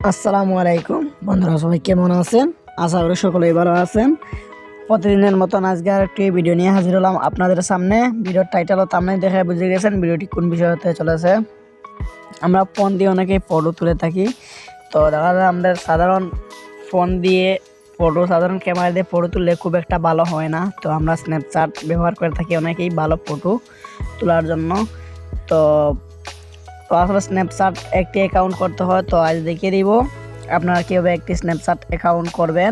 আসসালামু আলাইকুম বন্ধুরা, সবাই কেমন আছেন? আশা করি সকলেই ভালো আছেন। প্রতিদিনের মতন আজকে আর একটি ভিডিও নিয়ে হাজির হলাম আপনাদের সামনে। ভিডিওর টাইটেল ও থাম্বনেল দেখে বুঝে গেছেন ভিডিওটি কোন বিষয় হতে চলেছে। আমরা ফোন দিয়ে অনেকেই ফটো তুলে থাকি। তো দেখা যায় আমাদের সাধারণ ফোন দিয়ে সাধারণ ক্যামেরা দিয়ে ফটো তুললে খুব একটা ভালো হয় না। তো আমরা স্ন্যাপচ্যাট ব্যবহার করে থাকি অনেকেই ভালো ফটো তোলার জন্য। তো তো আসলে স্ন্যাপচ্যাট একটি অ্যাকাউন্ট করতে হয়। তো আজ দেখিয়ে দিব আপনারা কীভাবে একটি স্ন্যাপচ্যাট অ্যাকাউন্ট করবেন।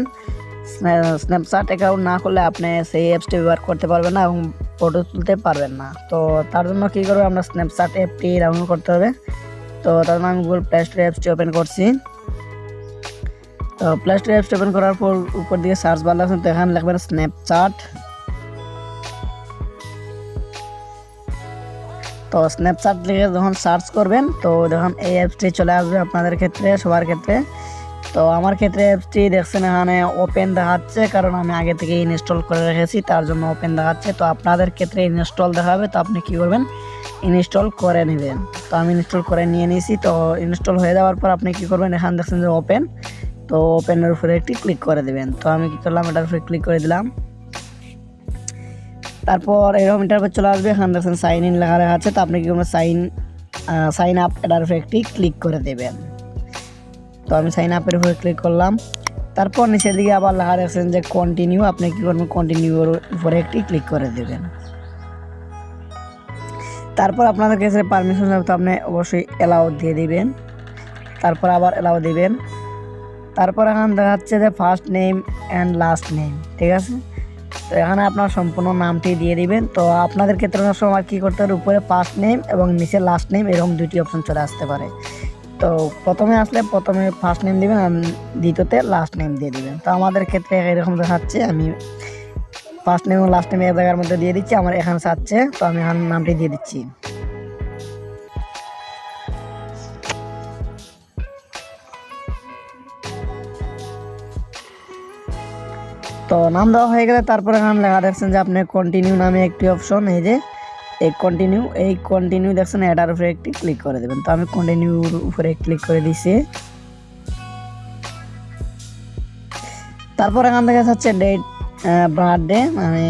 স্ন্যাপচ্যাট অ্যাকাউন্ট না করলে আপনি সেই অ্যাপসটি ব্যবহার করতে পারবেন না এবং ফটো তুলতে পারবেন না। তো তার জন্য কী করবে, আমরা স্ন্যাপচ্যাট অ্যাপটি ডাউনলোড করতে হবে। তো তার জন্য আমি গুগল প্লে স্টোর অ্যাপসটি ওপেন করছি। তো প্লে স্টোর অ্যাপসটি ওপেন করার পর উপর দিকে সার্চ বার লাগছে, তো এখানে লিখবেন স্ন্যাপচ্যাট। তো স্ন্যাপচ্যাট লিখে যখন সার্চ করবেন তো দেখুন এই অ্যাপসটি চলে আসবে আপনাদের ক্ষেত্রে, সবার ক্ষেত্রে। তো আমার ক্ষেত্রে অ্যাপসটি দেখছেন এখানে ওপেন দেখাচ্ছে, কারণ আমি আগে থেকে ইনস্টল করে রেখেছি, তার জন্য ওপেন দেখাচ্ছে। তো আপনাদের ক্ষেত্রে ইনস্টল দেখাবে, তো আপনি কী করবেন, ইনস্টল করে নেবেন। তো আমি ইনস্টল করে নিয়ে নিয়েছি। তো ইনস্টল হয়ে যাওয়ার পর আপনি কী করবেন, এখানে দেখছেন যে ওপেন, তো ওপেনের উপরে একটি ক্লিক করে দেবেন। তো আমি কী করলাম, এটার উপরে ক্লিক করে দিলাম। তারপর এরকম ইন্টারভিউ চলে আসবে, এখানে দেখছেন সাইন ইন লেখা আছে। তো আপনি কি করবেন, সাইন আপ এটার উপরে একটি ক্লিক করে দেবেন। তো আমি সাইন আপের উপরে ক্লিক করলাম। তারপর নিচের দিকে আবার লেখা দেখছেন যে কন্টিনিউ, আপনি কী করবেন, কন্টিনিউর উপরে একটি ক্লিক করে দেবেন। তারপর আপনাদের কাছে পারমিশন হবে, তো আপনি অবশ্যই অ্যালাউ দিয়ে দিবেন। তারপর আবার অ্যালাউ দিবেন। তারপর এখানে দেখাচ্ছে যে first name and last name, ঠিক আছে। তো এখানে আপনার সম্পূর্ণ নামটি দিয়ে দিবেন। তো আপনাদের ক্ষেত্রে অনেক সময় কী করতে হবে, উপরে ফার্স্ট নেম এবং নিচে লাস্ট নেম এরকম দুটি অপশন চলে আসতে পারে। তো প্রথমে ফার্স্ট নেম দিবেন আর দ্বিতীয়তে লাস্ট নেম দিয়ে দিবেন। তো আমাদের ক্ষেত্রে এরকম দেখাচ্ছে, আমি ফার্স্ট নেম এবং লাস্ট নেম এক জায়গার মধ্যে দিয়ে দিচ্ছি। আমার এখানে চাচ্ছে, তো আমি এখানে নামটি দিয়ে দিচ্ছি। তো নাম দেওয়া হয়ে গেলে তারপর এখানে লেখা দেখছেন যে আপনি কন্টিনিউ নামে একটি অপশন, এই যে এই কন্টিনিউ দেখছেন, এটার উপরে একটি ক্লিক করে দেবেন। তো আমি কন্টিনিউর উপরে ক্লিক করে দিছি। তারপর এখান থেকে হচ্ছে ডেট, বার্থডে, মানে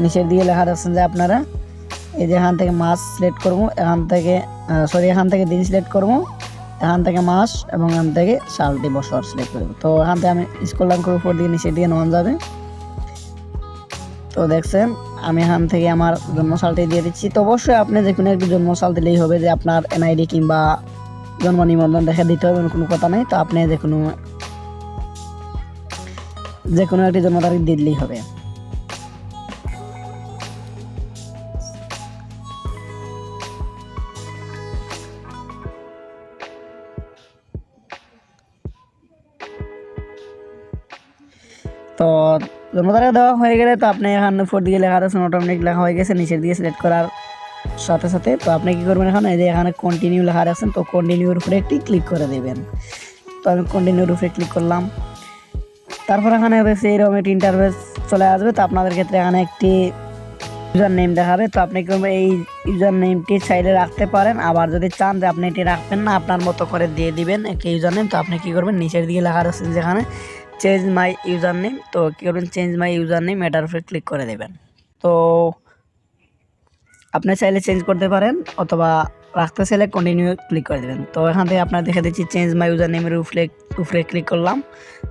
নিচের দিকে লেখা দেখছেন যে আপনারা এই যে এখান থেকে মাস সিলেক্ট করবো, এখান থেকে দিন সিলেক্ট করবো, এখান থেকে মাস এবং এখান থেকে সালটি বছর সিলেক্ট করবো। তো এখান থেকে আমি স্ক্রল ডাউন করে উপর দিকে নিচের দিকে নামান যাবে। তো দেখছেন আমি এখান থেকে আমার জন্মসালটি দিয়ে দিচ্ছি। তো অবশ্যই আপনি যে কোনো একটি জন্মসাল দিলেই হবে, যে আপনার এনআইডি কিংবা জন্ম নিবন্ধন দেখে দিতে হবে কোনো কথা নেই। তো আপনি যে কোনো একটি জন্ম তারিখ দিলেই হবে। তো জন্ম তারিখ দেওয়া হয়ে গেলে তো আপনি এখানে উপর দিকে লেখা আছে অটোমেটিক লেখা হয়ে গেছে নিচের দিকে সিলেক্ট করার সাথে সাথে। তো আপনি কী করবেন, এই যে এখানে কন্টিনিউ লেখা রাখছেন, তো কন্টিনিউর উপরে একটি ক্লিক করে দেবেন। তো আমি কন্টিনিউর উপরে ক্লিক করলাম। তারপর এখানে রয়েছে এরকম একটি ইন্টারফেস চলে আসবে। তো আপনাদের ক্ষেত্রে এখানে একটি ইউজার নেম দেখাবে। তো আপনি কী করবেন, এই ইউজার নেমটি চাইলে রাখতে পারেন, আবার যদি চান যে আপনি এটি রাখবেন না, আপনার মতো করে দিয়ে দিবেন একটি ইউজার নেম। তো আপনি কী করবেন, নিচের দিকে লেখা রয়েছে যেখানে চেঞ্জ মাই ইউজার নেম, তো কী করবেন, চেঞ্জ মাই ইউজার নেম এটার উপরে ক্লিক করে দেবেন। তো আপনি চাইলে চেঞ্জ করতে পারেন অথবা রাখতে চাইলে কন্টিনিউ ক্লিক করে দেবেন। তো এখান থেকে আপনার দেখে দিচ্ছি চেঞ্জ মাই ইউজার নেমের উপরে ক্লিক করলাম।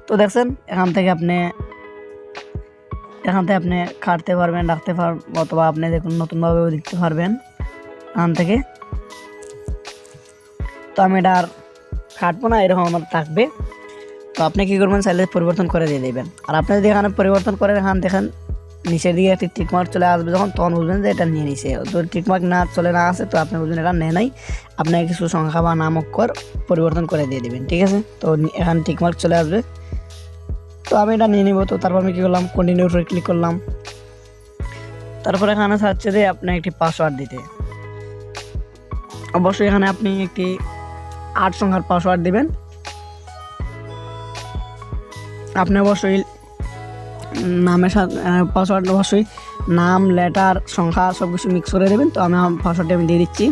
তো দেখছেন এখান থেকে আপনি কাটতে পারবেন, রাখতে পারবেন, অথবা আপনি দেখুন নতুনভাবেও দিতে পারবেন এখান থেকে। তো আমি এটা আর কাটবো না, এরকম আমার থাকবে। তো আপনি কী করবেন, চাইলে পরিবর্তন করে দিয়ে দেবেন। আর আপনি যদি এখানে পরিবর্তন করেন, এখানে দেখেন নিচের দিকে একটি টিকমার্ক চলে আসবে, যখন তখন বুঝবেন যে এটা নিয়ে নিছে। তো টিকমার্ক না আসে, তো আপনি বুঝবেন এটা নেয় নাই, আপনাকে কিছু সংখ্যা বা নাম অক্ষর পরিবর্তন করে দিয়ে দেবেন, ঠিক আছে। তো এখানে টিকমার্ক চলে আসবে। তো আমি এটা নিয়ে নিব। তো তারপর আমি কী করলাম, কন্টিনিউ করে ক্লিক করলাম। তারপর এখানে চাচ্ছে যে আপনি একটি পাসওয়ার্ড দিতে। অবশ্যই এখানে আপনি একটি 8 সংখ্যার পাসওয়ার্ড দিবেন। আপনি অবশ্যই নামের সাথে পাসওয়ার্ড অবশ্যই নাম, লেটার, সংখ্যা সব কিছু মিক্স করে দেবেন। তো আমি পাসওয়ার্ডটি আমি দিয়ে দিচ্ছি।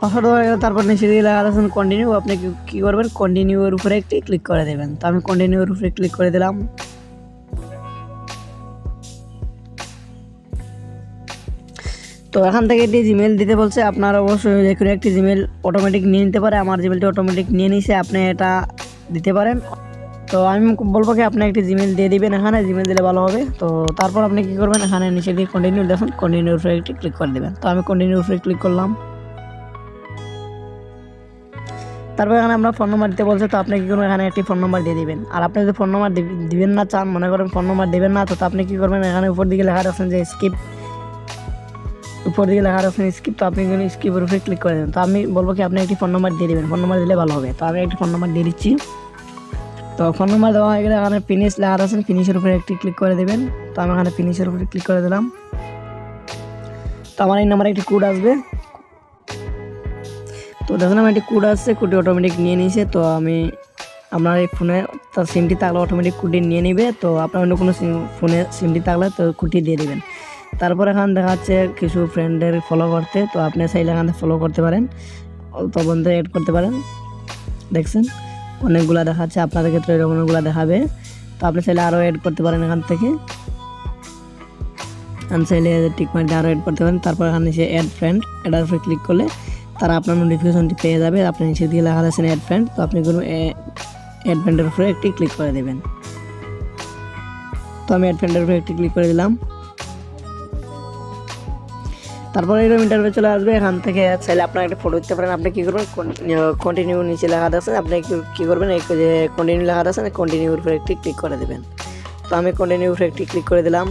পাসওয়ার্ড হয়ে গেলে তারপর নিচে দিয়ে লেখা আছে কন্টিনিউ। আপনি কী করবেন, কন্টিনিউর উপরে একটি ক্লিক করে দেবেন। তো আমি কন্টিনিউর উপরে ক্লিক করে দিলাম। তো এখান থেকে একটি জিমেল দিতে বলছে, আপনার অবশ্যই যে কোনো একটি জিমেল অটোমেটিক নিয়ে নিতে পারে। আমার জিমেলটি অটোমেটিক নিয়ে নিছে, আপনি এটা দিতে পারেন। তো আমি বলবো কি আপনি একটি জিমেল দিয়ে দিবেন, এখানে জিমেল দিলে ভালো হবে। তো তারপর আপনি কী করবেন, এখানে নিচে দিয়ে কন্টিনিউ দেখুন, কন্টিনিউর উপরে একটি ক্লিক করে দেবেন। তো আমি কন্টিনিউর উপরে ক্লিক করলাম। তারপর এখানে আমরা ফোন নম্বর দিতে বলছে, তো আপনি কী করবেন, এখানে একটি ফোন নম্বর দিয়ে দিবেন। আর আপনি যদি ফোন নম্বর দিবেন না চান, মনে করেন ফোন নম্বর দেবেন না, তো আপনি কী করবেন, এখানে উপর দিকে লেখা রাখছেন যে স্কিপ, উপর দিকে লেখা রাখছেন স্কিপ। তো আপনি কিন্তু স্কিপের উপরে ক্লিক করে দেবেন। তো আমি বলবো কি আপনি একটি ফোন নম্বর দিয়ে দেবেন, ফোন নম্বর দিলে ভালো হবে। তো আমি একটি ফোন নম্বর দিয়ে দিচ্ছি। তো ফোন নম্বর দেওয়া হয়ে গেলে এখানে ফিনিশ লেখা আছেন, ফিনিশের উপরে একটি ক্লিক করে দেবেন। তো আমি এখানে ফিনিশের উপরে ক্লিক করে দিলাম। তো আমার এই নাম্বারে একটি কোড আসবে। তো দেখুন আমার একটি কোড আসছে, কোডটি অটোমেটিক নিয়ে নিয়েছে। তো আমি আপনার এই ফোনে তার সিমটি থাকলে অটোমেটিক কোডটি নিয়ে নেবে। তো আপনার অন্য কোনো ফোনে সিমটি থাকলে তো কোডটি দিয়ে দেবেন। তারপর এখানে দেখা যাচ্ছে কিছু ফ্রেন্ডের ফলো করতে, তো আপনি চাইলে এখানে ফলো করতে পারেন, অল্প বন্ধু অ্যাড করতে পারেন। দেখছেন অনেকগুলো দেখাচ্ছে, আপনাদের ক্ষেত্রে এরকম অনেকগুলো দেখাবে। তো আপনি চাইলে আরও অ্যাড করতে পারেন এখান থেকে, আমি চাইলে টিক মার্কে আরও অ্যাড করতে পারেন। তারপর এখানে নিচে অ্যাড ফ্রেন্ড, এটার উপরে ক্লিক করলে তারা আপনার নোটিফিকেশনটি পেয়ে যাবে। আপনি নিচে দিয়ে লেখা আছেন অ্যাড ফ্রেন্ড, তো আপনি করবেন অ্যাড ফ্রেন্ডের উপরে একটি ক্লিক করে দেবেন। তো আমি অ্যাড ফ্রেন্ডের উপরে একটি ক্লিক করে দিলাম। তারপরে এরকম ইন্টারভিউ চলে আসবে। এখান থেকে চাইলে আপনার একটা ফটো দিতে পারেন। আপনি কী করবেন, কন্টিনিউ নিচে লেখা আছে, আপনি কী করবেন, এই যে কন্টিনিউ লেখা আছে কন্টিনিউর উপরে একটি ক্লিক করে দেবেন। তো আমি কন্টিনিউর উপরে একটি ক্লিক করে দিলাম।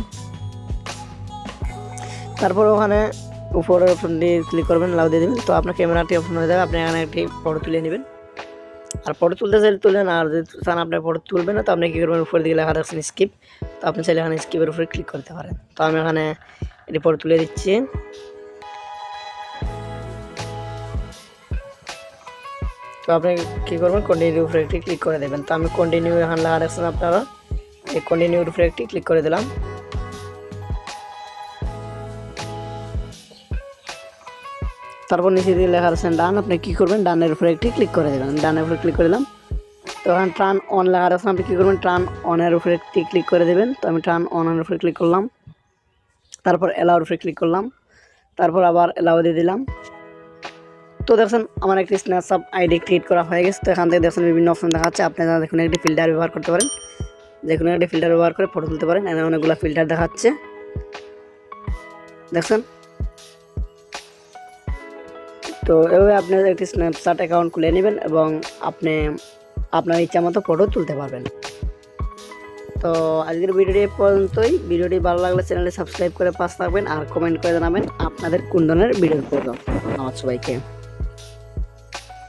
তারপর ওখানে উপরের অপশনটি ক্লিক করবেন, লাউ দিয়ে দেবেন। তো আপনার ক্যামেরাটি অপশন হয়ে যাবে, আপনি এখানে একটি ফটো তুলে নেবেন। আর ফটো তুলতে চাইলে তুলবেন, আর যদি চান আপনি ফটো তুলবেন না, তো আপনি কী করবেন, উপরের দিকে লেখা রাখছেন স্কিপ। তো আপনি চাইলে এখানে স্কিপের উপরে ক্লিক করতে পারেন। তো আমি এখানে এটি ফটো তুলে দিচ্ছি। তো আপনি কী করবেন, কন্টিনিউর উপরে একটি ক্লিক করে দেবেন। তো আমি কন্টিনিউ এখানে লেখা রাখছেন আপনারা, এই কন্টিনিউর উপরে একটি ক্লিক করে দিলাম। তারপর নিচে দিয়ে লেখা আছে ডান, আপনি কী করবেন, ডানের উপরে একটি ক্লিক করে দেবেন। ডানের উপরে ক্লিক করে দিলাম। তো এখানে টার্ন অন লেখা আছে, আপনি কী করবেন, টার্ন অনের উপরে একটি ক্লিক করে দেবেন। তো আমি টার্ন অনের উপরে ক্লিক করলাম। তারপর অ্যালাউর উপরে ক্লিক করলাম। তারপর আবার অ্যালাউ দিয়ে দিলাম। তো দেখছেন আমার একটি স্ন্যাপচ্যাট আইডি ক্রিয়েট করা হয়ে গেছে। তো এখান থেকে দেখছেন বিভিন্ন অপশন দেখাচ্ছে, আপনি দেখুন একটি ফিল্টার ব্যবহার করতে পারেন, যে কোনো একটি ফিল্টার ব্যবহার করে ফটো তুলতে পারেন। এখানে অনেকগুলো ফিল্টার দেখাচ্ছে, দেখছেন। তো এভাবে আপনি একটি স্ন্যাপচ্যাট অ্যাকাউন্ট খুলে নেবেন এবং আপনি আপনার ইচ্ছা মতো ফটো তুলতে পারবেন। তো আজকের ভিডিওটি পর্যন্তই। ভিডিওটি ভালো লাগলে চ্যানেলটি সাবস্ক্রাইব করে পাশে থাকবেন আর কমেন্ট করে জানাবেন আপনাদের কোন ধরনের ভিডিওর প্রয়োজন। ধন্যবাদ সবাইকে।